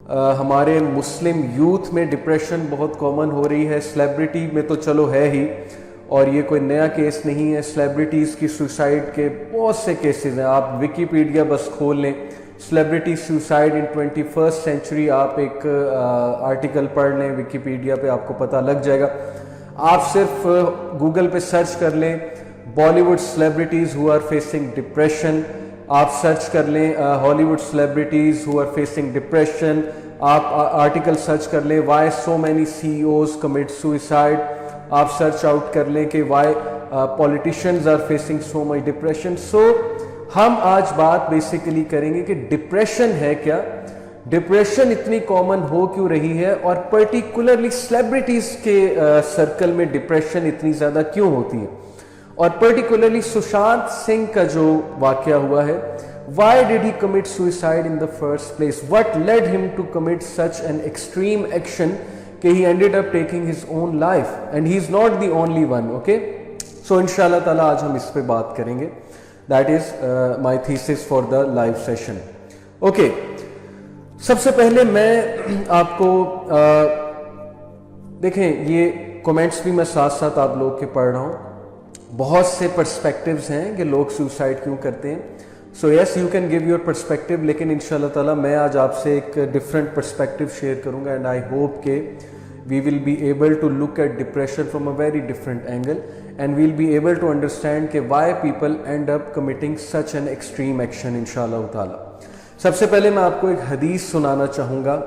ہمارے Muslim youth میں depression بہت کامن ہو رہی ہے. سلیبریٹی میں تو چلو ہے ہی, اور یہ کوئی نیا کیس نہیں ہے. سلیبریٹیز کی سوسائڈ کے بہت سے کیسز ہیں. آپ ویکیپیڈیا بس کھول لیں, سلیبریٹی سوسائڈ ان 21st سینچری, آپ ایک آرٹیکل پڑھ لیں ویکیپیڈیا پہ, آپ کو پتہ لگ جائے گا. آپ صرف گوگل پہ سرچ کر لیں Bollywood celebrities who are facing depression, آپ سرچ کر لیں Hollywood celebrities who are facing depression, آپ آرٹیکل سرچ کر لیں why so many CEOs commit suicide, آپ سرچ آؤٹ کر لیں کہ why politicians are facing so much depression. So ہم آج بات بیسیکلی کریں گے کہ ڈپریشن ہے کیا, ڈپریشن اتنی کامن ہو کیوں رہی ہے, اور پرٹیکولرلی سلیبریٹیز کے سرکل میں ڈپریشن اتنی زیادہ کیوں ہوتی ہے, اور پرٹیکولرلی سشانت سنگھ کا جو واقعہ ہوا ہے, why did he commit suicide in the first place, what led him to commit such an extreme action کہ he ended up taking his own life, and he is not the only one. Okay, so inshallah ta'ala آج ہم اس پہ بات کریں گے. that is my thesis for the live session. okay, سب سے پہلے میں آپ کو دیکھیں, یہ کومنٹس بھی میں ساتھ ساتھ آپ لوگ کے پڑھ رہا ہوں. بہت سے پرسپیکٹیوز ہیں کہ لوگ سوسائڈ کیوں کرتے ہیں. So yes you can give your perspective, لیکن ان شاء اللہ تعالیٰ میں آج آپ سے ایک ڈفرینٹ پرسپیکٹیو شیئر کروں گا, اینڈ آئی ہوپ کہ we will be able to look at depression from a very different angle, and we will be able to understand کہ why people end up committing such an extreme action ان شاء اللہ تعالیٰ. سب سے پہلے میں آپ کو ایک حدیث سنانا چاہوں گا,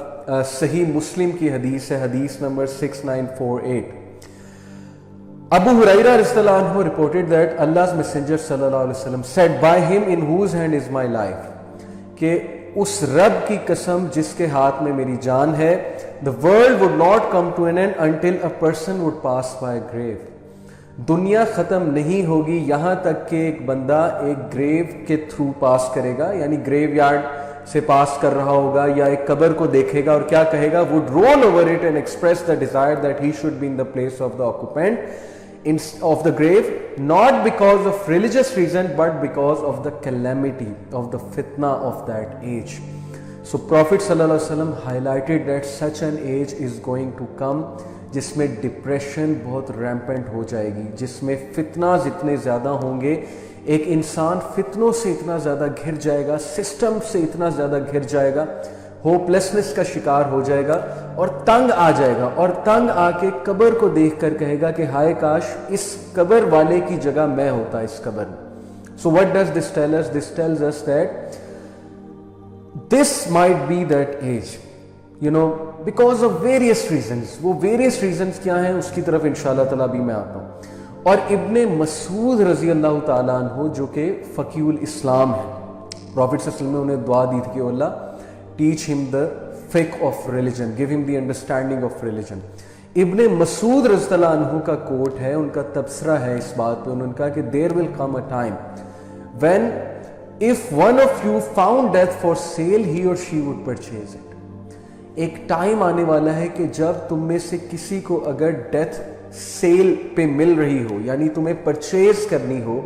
صحیح مسلم کی حدیث ہے, حدیث نمبر 6948. Abu Hurairah رضی اللہ عنہ reported that Allah's messenger صلی اللہ علیہ وسلم said, by him in whose hand is my life, کہ اس رب کی قسم جس کے ہاتھ میں میری جان ہے, the world would not come to an end until a person would pass by a grave. دنیا ختم نہیں ہوگی یہاں تک کہ ایک بندہ ایک گریو کے تھرو پاس کرے گا, یعنی گریو یارڈ سے پاس کر رہا ہوگا یا ایک قبر کو دیکھے گا اور کیا کہے گا, would roll over it and express the desire that he should be in the place of the occupant of the grave, not because of religious reason but because of the calamity of the fitna of that age. So Prophet sallallahu alaihi wasallam highlighted that such an age is going to come جس میں depression بہت rampant ہو جائے گی, جس میں فتناز اتنے زیادہ ہوں گے, ایک انسان فتنوں سے اتنا زیادہ گھر جائے گا, سسٹم سے اتنا زیادہ گھر جائے گا, ہوپلیسنس کا شکار ہو جائے گا اور تنگ آ جائے گا, اور تنگ آ کے قبر کو دیکھ کر کہے گا کہ ہائے کاش اس قبر والے کی جگہ میں ہوتا اس قبر میں. So what does this tell us? This tells us that this might be that age, you know, because of various reasons. وہ various reasons کیا ہیں اس کی طرف انشاءاللہ تعالیٰ بھی میں آتا ہوں. اور ابن مسعود رضی اللہ تعالیٰ عنہ جو کہ فقیہ الاسلام ہے, پروفیٹ صلی اللہ علیہ وسلم نے انہیں دعا دی تھی کہ اللہ teach him the fiqh of religion, give him the understanding of religion. ابن مسعود رضی اللہ عنہ کا کوٹ ہے, ان کا تبصرہ ہے اس بات پہ, انہوں نے کہا کہ there will come a time when if one of you found death for sale he or she would purchase it. ایک ٹائم آنے والا ہے کہ جب تم میں سے کسی کو اگر ڈیتھ سیل پہ مل رہی ہو, یعنی تمہیں پرچیز کرنی ہو,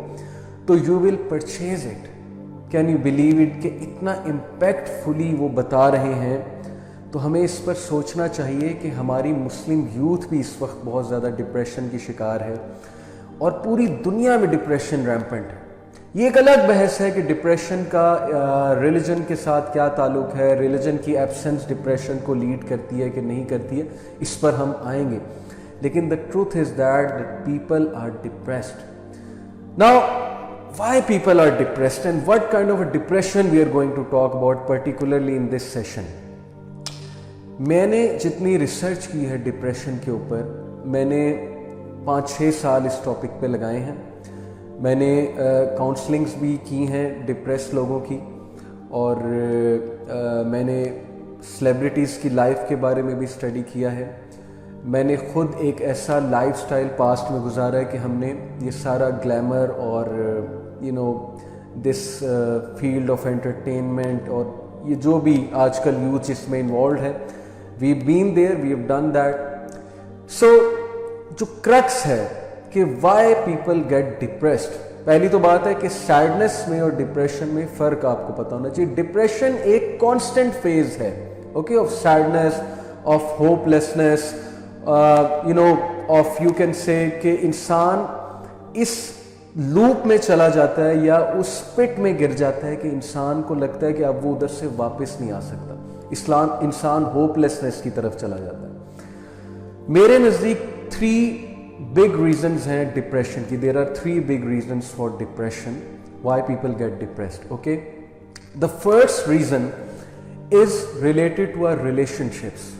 تو you will purchase it. Can you believe it کہ اتنا امپیکٹ فلی وہ بتا رہے ہیں. تو ہمیں اس پر سوچنا چاہیے کہ ہماری مسلم یوتھ بھی اس وقت بہت زیادہ ڈپریشن کی شکار ہے, اور پوری دنیا میں ڈپریشن ریمپنٹ ہے. یہ ایک الگ بحث ہے کہ ڈپریشن کا ریلیجن کے ساتھ کیا تعلق ہے, ریلیجن کی ایبسنس ڈپریشن کو لیڈ کرتی ہے کہ نہیں کرتی ہے, اس پر ہم آئیں گے. لیکن the truth is that people are depressed. Now why people are depressed and what kind of a depression we are going to talk about particularly in this session. میں نے جتنی ریسرچ کی ہے ڈپریشن کے اوپر, میں نے 5-6 سال اس ٹاپک پہ لگائے ہیں. میں نے کاؤنسلنگز بھی کی ہیں ڈپریس لوگوں کی, اور میں نے سلیبریٹیز کی لائف کے بارے میں بھی اسٹڈی کیا ہے. میں نے خود ایک ایسا لائف سٹائل پاسٹ میں گزارا ہے کہ ہم نے یہ سارا گلیمر اور دس فیلڈ آف انٹرٹینمنٹ اور یہ جو بھی آج کل یوتھ اس میں انوالوڈ ہے, we been there, we have done that. So جو کرکس ہے کہ وائی پیپل گیٹ ڈپریسڈ, پہلی تو بات ہے کہ سیڈنس میں اور ڈپریشن میں فرق آپ کو پتہ ہونا چاہیے. ڈپریشن ایک کانسٹنٹ فیز ہے, okay, of sadness, of hopelessness, of you can say کہ انسان اس لوپ میں چلا جاتا ہے یا اس پٹ میں گر جاتا ہے کہ انسان کو لگتا ہے کہ اب وہ ادھر سے واپس نہیں آ سکتا. انسان ہوپلیسنس کی طرف چلا جاتا ہے. میرے نزدیک 3 big reasons ہیں ڈپریشن کی. There are 3 big reasons for depression, why people get depressed. Okay, the first reason is related to our relationships.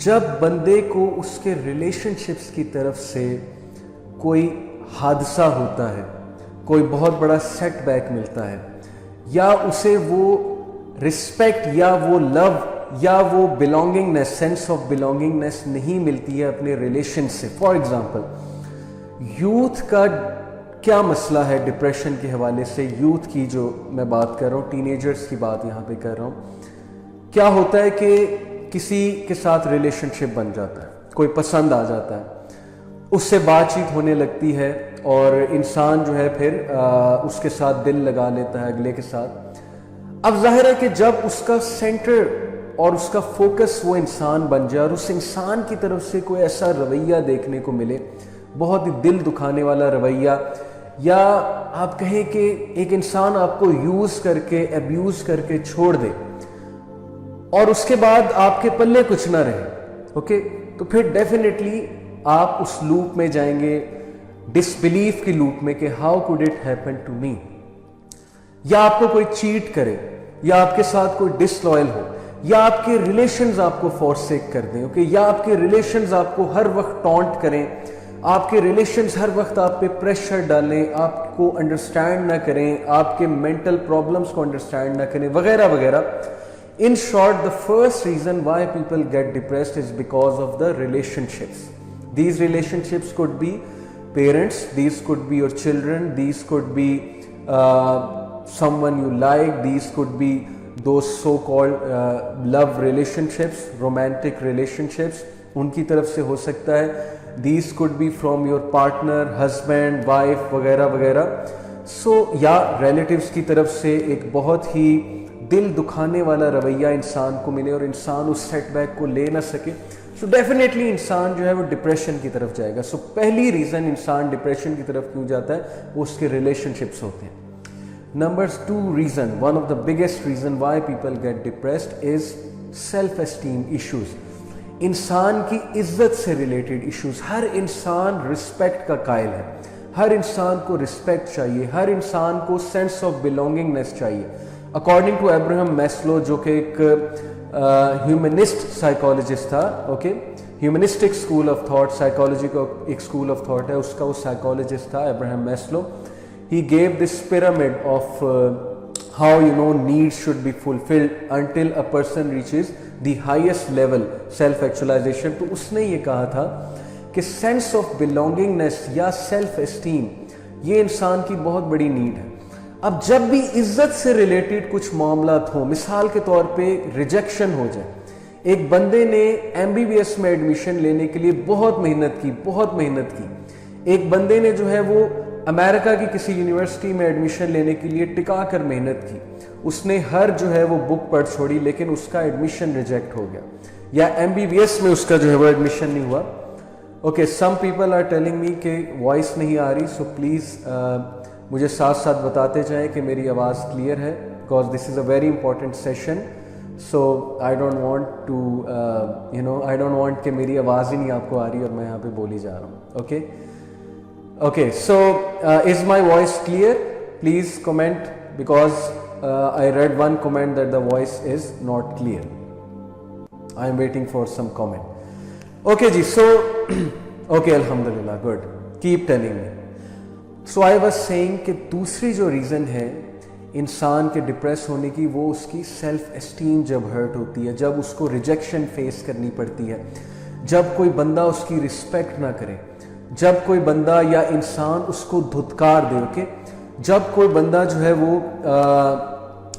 جب بندے کو اس کے ریلیشن شپس کی طرف سے کوئی حادثہ ہوتا ہے, کوئی بہت بڑا سیٹ بیک ملتا ہے, یا اسے وہ رسپیکٹ یا وہ لو یا وہ بلانگنگنیس, سینس آف بلانگنگنیس نہیں ملتی ہے اپنے ریلیشن سے. فار ایگزامپل, یوتھ کا کیا مسئلہ ہے ڈپریشن کے حوالے سے؟ یوتھ کی جو میں بات کر رہا ہوں, ٹین ایجرز کی بات یہاں پہ کر رہا ہوں. کیا ہوتا ہے کہ کسی کے ساتھ ریلیشن شپ بن جاتا ہے, کوئی پسند آ جاتا ہے, اس سے بات چیت ہونے لگتی ہے اور انسان جو ہے پھر اس کے ساتھ دل لگا لیتا ہے اگلے کے ساتھ. اب ظاہر ہے کہ جب اس کا سینٹر اور اس کا فوکس وہ انسان بن جائے اور اس انسان کی طرف سے کوئی ایسا رویہ دیکھنے کو ملے, بہت ہی دل دکھانے والا رویہ, یا آپ کہیں کہ ایک انسان آپ کو یوز کر کے ابیوز کر کے چھوڑ دے اور اس کے بعد آپ کے پلے کچھ نہ رہے, اوکے, تو پھر ڈیفینیٹلی آپ اس لوپ میں جائیں گے, ڈس بلیف کی لوپ میں کہ how could it happen to me. یا آپ کو کوئی چیٹ کرے, یا آپ کے ساتھ کوئی ڈس لوئل ہو, یا آپ کے ریلیشنز آپ کو فورسیک کر دیں, اوکے, یا آپ کے ریلیشنز آپ کو ہر وقت ٹونٹ کریں, آپ کے ریلیشنز ہر وقت آپ پہ پریشر ڈالیں, آپ کو انڈرسٹینڈ نہ کریں, آپ کے مینٹل پرابلمس کو انڈرسٹینڈ نہ کریں, وغیرہ وغیرہ. In short, the first reason why people get depressed is because of the relationships. These relationships could be parents, these could be your children, these could be someone you like, these could be those so-called love relationships, romantic relationships, ان کی طرف سے ہو سکتا ہے. These could be from your partner, husband, wife, وغیرہ وغیرہ. So یا relatives کی طرف سے ایک بہت ہی دل دکھانے والا رویہ انسان کو ملے اور انسان اس سیٹ بیک کو لے نہ سکے, سو ڈیفینیٹلی انسان جو ہے وہ ڈپریشن کی طرف جائے گا. سو پہلی ریزن انسان ڈپریشن کی طرف کیوں جاتا ہے وہ اس کے ریلیشن شپس ہوتے ہیں. Number 2 reason, one of the biggest reason why people get depressed is self esteem issues. انسان کی عزت سے ریلیٹڈ ایشوز. ہر انسان رسپیکٹ کا قائل ہے, ہر انسان کو رسپیکٹ چاہیے, ہر انسان کو سینس آف بلانگنگنیس چاہیے. اکارڈنگ ٹو ایبراہم میسلو, جو کہ ایک ہیومنسٹ سائیکالوجسٹ تھا, okay, humanistic school of thought, psychology کا ایک اسکول آف تھاٹ ہے, اس کا وہ سائیکالوجسٹ تھا Abraham Maslow. He gave this pyramid of how needs should be fulfilled until a person reaches the highest level self actualisation. تو اس نے یہ کہا تھا کہ سینس آف بلانگنگنیس یا سیلف اسٹیم یہ انسان کی بہت بڑی نیڈ ہے. اب جب بھی عزت سے ریلیٹڈ کچھ معاملات ہوں, مثال کے طور پہ ریجیکشن ہو جائے, ایک بندے نے MBBS میں ایڈمیشن لینے کے لیے بہت محنت کی, ایک بندے نے جو ہے وہ امریکہ کی کسی یونیورسٹی میں ایڈمیشن لینے کے لیے ٹکا کر محنت کی, اس نے ہر جو ہے وہ بک پڑھ چھوڑی, لیکن اس کا ایڈمیشن ریجیکٹ ہو گیا, یا MBBS میں اس کا جو ہے وہ ایڈمیشن نہیں ہوا. Okay, some people are telling me کہ وائس نہیں آ رہی, سو پلیز مجھے ساتھ ساتھ بتاتے جائیں کہ میری آواز کلیئر ہے, because this is a very important session. So I don't want کہ میری آواز ہی نہیں آپ کو آ رہی اور میں یہاں پہ بولی جا رہا ہوں. Okay, so is my voice clear? Please comment, because I read one comment that the voice is not clear. I am waiting for some comment. Okay جی, سو اوکے, الحمدللہ, good, keep telling me. So I was seeing کہ دوسری جو reason ہے انسان کے depress ہونے کی, وہ اس کی سیلف اسٹیم جب ہرٹ ہوتی ہے, جب اس کو ریجیکشن فیس کرنی پڑتی ہے, جب کوئی بندہ اس کی رسپیکٹ نہ کرے, جب کوئی بندہ یا انسان اس کو دھتکار دے. اوکے, جب کوئی بندہ جو ہے وہ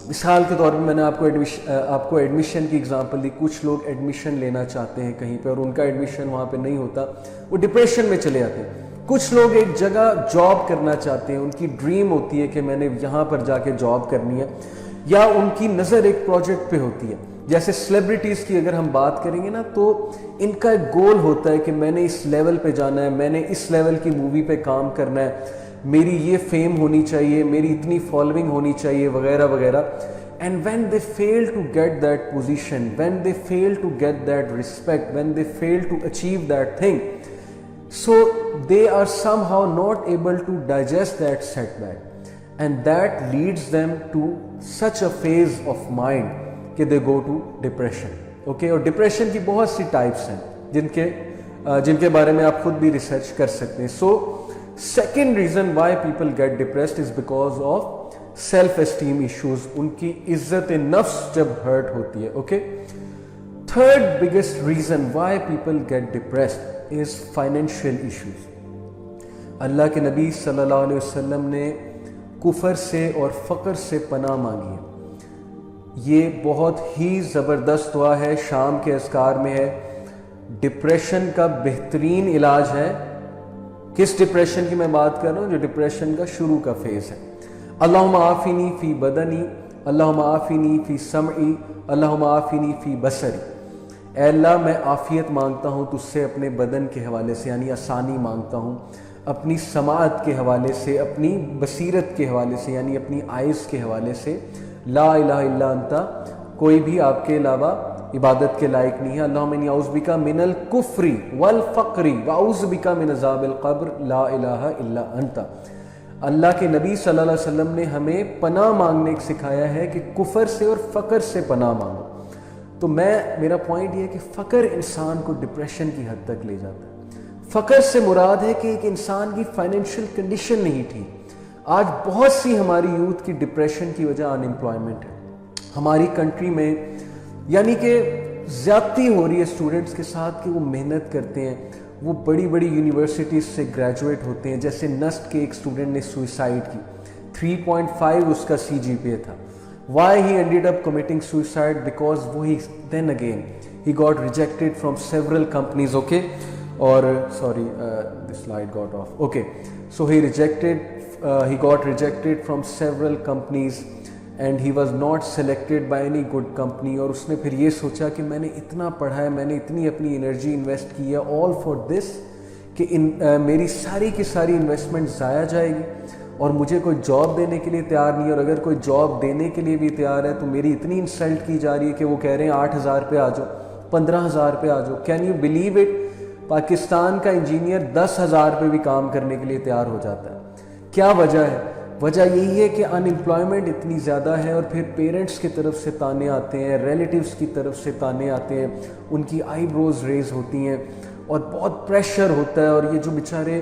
مثال کے طور پہ میں نے آپ کو ایڈمیشن کی اگزامپل دی. کچھ لوگ ایڈمیشن لینا چاہتے ہیں کہیں پہ اور ان کا ایڈمیشن وہاں پہ نہیں ہوتا, وہ ڈپریشن میں چلے جاتے ہیں. کچھ لوگ ایک جگہ جاب کرنا چاہتے ہیں, ان کی ڈریم ہوتی ہے کہ میں نے یہاں پر جا کے جاب کرنی ہے, یا ان کی نظر ایک پروجیکٹ پہ ہوتی ہے, جیسے سیلیبریٹیز کی اگر ہم بات کریں گے نا تو ان کا ایک گول ہوتا ہے کہ میں نے اس لیول پہ جانا ہے, میں نے اس لیول کی مووی پہ کام کرنا ہے, میری یہ فیم ہونی چاہیے, میری اتنی فالوئنگ ہونی چاہیے وغیرہ وغیرہ. And when they fail to get that position, when they fail to get that respect, when they fail to achieve that thing, so they are somehow not able to digest that setback, and that leads them to such a phase of mind کہ they go to depression. Okay, اور depression کی بہت سی types ہیں جن کے بارے میں آپ خود بھی ریسرچ کر سکتے ہیں. So second reason why people get depressed is because of self esteem issues, ان کی عزت نفس جب ہرٹ ہوتی ہے. Okay, third biggest reason why people get depressed is financial issues. اللہ کے نبی صلی اللہ علیہ وسلم نے کفر سے اور فقر سے پناہ مانگی ہے. یہ بہت ہی زبردست دعا ہے, شام کے اذکار میں ہے. ڈپریشن کا بہترین علاج ہے. کس ڈپریشن کی میں بات کر رہا ہوں؟ جو ڈپریشن کا شروع کا فیز ہے. اللہم عافنی فی بدنی, اللہم عافنی فی سمعی, اللہم عافنی فی بصری. اے اللہ میں عافیت مانگتا ہوں تجھ سے اپنے بدن کے حوالے سے, یعنی آسانی مانگتا ہوں اپنی سماعت کے حوالے سے, اپنی بصیرت کے حوالے سے, یعنی اپنی آئز کے حوالے سے. لا الہ الا انتا, کوئی بھی آپ کے علاوہ عبادت کے لائق نہیں ہے. اللہم انی اعوذ بک من الکفر والفقر واعوذ بک من عذاب القبر لا الہ الا انتا. اللہ کے نبی صلی اللہ علیہ وسلم نے ہمیں پناہ مانگنے سکھایا ہے کہ کفر سے اور فقر سے پناہ مانگو. تو میرا پوائنٹ یہ ہے کہ فقر انسان کو ڈپریشن کی حد تک لے جاتا ہے. فقر سے مراد ہے کہ ایک انسان کی فائنینشیل کنڈیشن نہیں تھی. آج بہت سی ہماری یوتھ کی ڈپریشن کی وجہ ان امپلائمنٹ ہے. ہماری کنٹری میں یعنی کہ زیادتی ہو رہی ہے اسٹوڈنٹس کے ساتھ کہ وہ محنت کرتے ہیں, وہ بڑی بڑی یونیورسٹیز سے گریجویٹ ہوتے ہیں. جیسے نسٹ کے ایک اسٹوڈنٹ نے سوئسائڈ کی, 3.5 اس کا CGPA تھا. Why he ended up committing suicide? Because وہ he then again he got rejected from several companies. Okay, اور sorry this slide got off. Okay, so he got rejected from several companies and he was not selected by any good company. اور اس نے پھر یہ سوچا کہ میں نے اتنا پڑھا ہے, میں نے اتنی اپنی انرجی انویسٹ کی ہے آل فار دس, کہ میری ساری کی ساری انویسٹمنٹ ضائع جائے گی اور مجھے کوئی جاب دینے کے لیے تیار نہیں. اور اگر کوئی جاب دینے کے لیے بھی تیار ہے تو میری اتنی انسلٹ کی جا رہی ہے کہ وہ کہہ رہے ہیں 8,000 پہ آ جاؤ, 15,000 پہ آ جاؤ. Can you believe it? Pakistan کا انجینئر 10,000 پہ بھی کام کرنے کے لیے تیار ہو جاتا ہے. کیا وجہ ہے؟ وجہ یہی ہے کہ ان امپلائمنٹ اتنی زیادہ ہے, اور پھر پیرنٹس کی طرف سے تانے آتے ہیں, ریلیٹیوز کی طرف سے تانے آتے ہیں, ان کی آئی بروز ریز ہوتی ہیں اور بہت پریشر ہوتا ہے. اور یہ جو بیچارے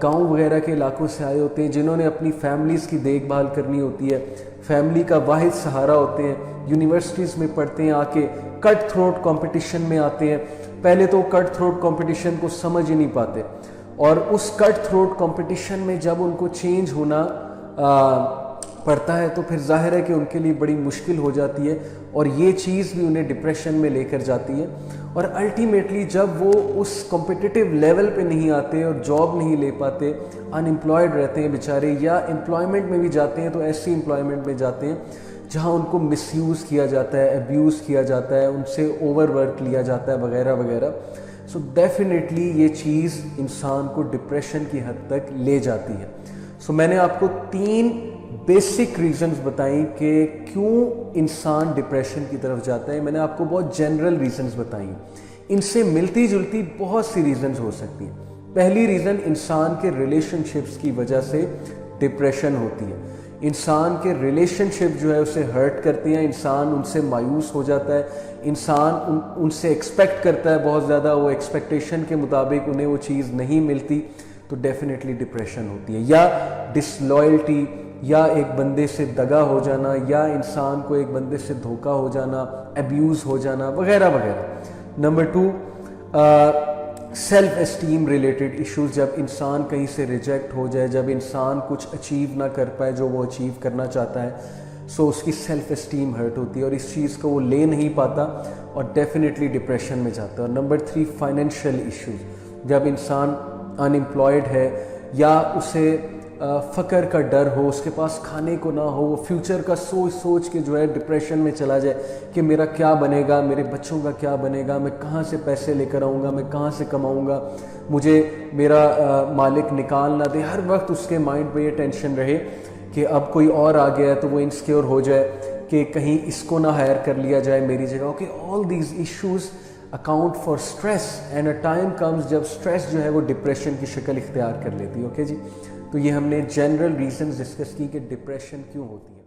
گاؤں وغیرہ کے علاقوں سے آئے ہوتے ہیں, جنہوں نے اپنی فیملیز کی دیکھ بھال کرنی ہوتی ہے, فیملی کا واحد سہارا ہوتے ہیں, یونیورسٹیز میں پڑھتے ہیں, آ کے کٹ تھروٹ کمپٹیشن میں آتے ہیں. پہلے تو کٹ تھروٹ کمپٹیشن کو سمجھ ہی نہیں پاتے, اور اس کٹ تھروٹ کمپٹیشن میں جب ان کو چینج ہونا پڑتا ہے تو پھر ظاہر ہے کہ ان کے لیے بڑی مشکل ہو جاتی ہے, اور یہ چیز بھی انہیں ڈپریشن میں لے کر جاتی ہے. اور الٹیمیٹلی جب وہ اس کمپٹیٹیو لیول پہ نہیں آتے اور جاب نہیں لے پاتے, ان امپلائڈ رہتے ہیں بیچارے, یا امپلائمنٹ میں بھی جاتے ہیں تو ایسی امپلائمنٹ میں جاتے ہیں جہاں ان کو مس یوز کیا جاتا ہے, ابیوز کیا جاتا ہے, ان سے اوور ورک لیا جاتا ہے وغیرہ وغیرہ. سو ڈیفینیٹلی یہ چیز انسان کو ڈپریشن کی حد تک لے جاتی ہے. سو میں نے آپ کو 3 بیسک ریزنز بتائیں کہ کیوں انسان ڈپریشن کی طرف جاتا ہے. میں نے آپ کو بہت جنرل ریزنز بتائیں, ان سے ملتی جلتی بہت سی ریزنز ہو سکتی ہیں. پہلی ریزن انسان کے ریلیشن شپس کی وجہ سے ڈپریشن ہوتی ہے. انسان کے ریلیشن شپ جو ہے اسے ہرٹ کرتے ہیں, انسان ان سے مایوس ہو جاتا ہے, انسان ان سے ایکسپیکٹ کرتا ہے بہت زیادہ, وہ ایکسپیکٹیشن کے مطابق انہیں وہ چیز نہیں ملتی تو ڈیفینیٹلی ڈپریشن ہوتی ہے. یا ڈس لائلٹی, یا ایک بندے سے دگا ہو جانا, یا انسان کو ایک بندے سے دھوکا ہو جانا, ابیوز ہو جانا وغیرہ وغیرہ. Number 2 self esteem related issues. جب انسان کہیں سے ریجیکٹ ہو جائے, جب انسان کچھ اچیو نہ کر پائے جو وہ اچیو کرنا چاہتا ہے, سو اس کی سیلف اسٹیم ہرٹ ہوتی ہے اور اس چیز کو وہ لے نہیں پاتا اور ڈیفینیٹلی ڈپریشن میں جاتا ہے. اور نمبر 3 فائنینشیل ایشوز. جب انسان ان امپلائڈ ہے یا اسے فقر کا ڈر ہو, اس کے پاس کھانے کو نہ ہو, وہ فیوچر کا سوچ سوچ کے جو ہے ڈپریشن میں چلا جائے کہ میرا کیا بنے گا, میرے بچوں کا کیا بنے گا, میں کہاں سے پیسے لے کر آؤں گا, میں کہاں سے کماؤں گا, مجھے میرا مالک نکال نہ دے. ہر وقت اس کے مائنڈ پہ یہ ٹینشن رہے کہ اب کوئی اور آ گیا ہے تو وہ انسیکیور ہو جائے کہ کہیں اس کو نہ ہائر کر لیا جائے میری جگہ. Okay, all these issues account for stress, and a time comes جب اسٹریس جو ہے وہ ڈپریشن کی شکل اختیار کر لیتی ہے. اوکے جی, تو یہ ہم نے جنرل ریزنز ڈسکس کی کہ ڈپریشن کیوں ہوتی ہے.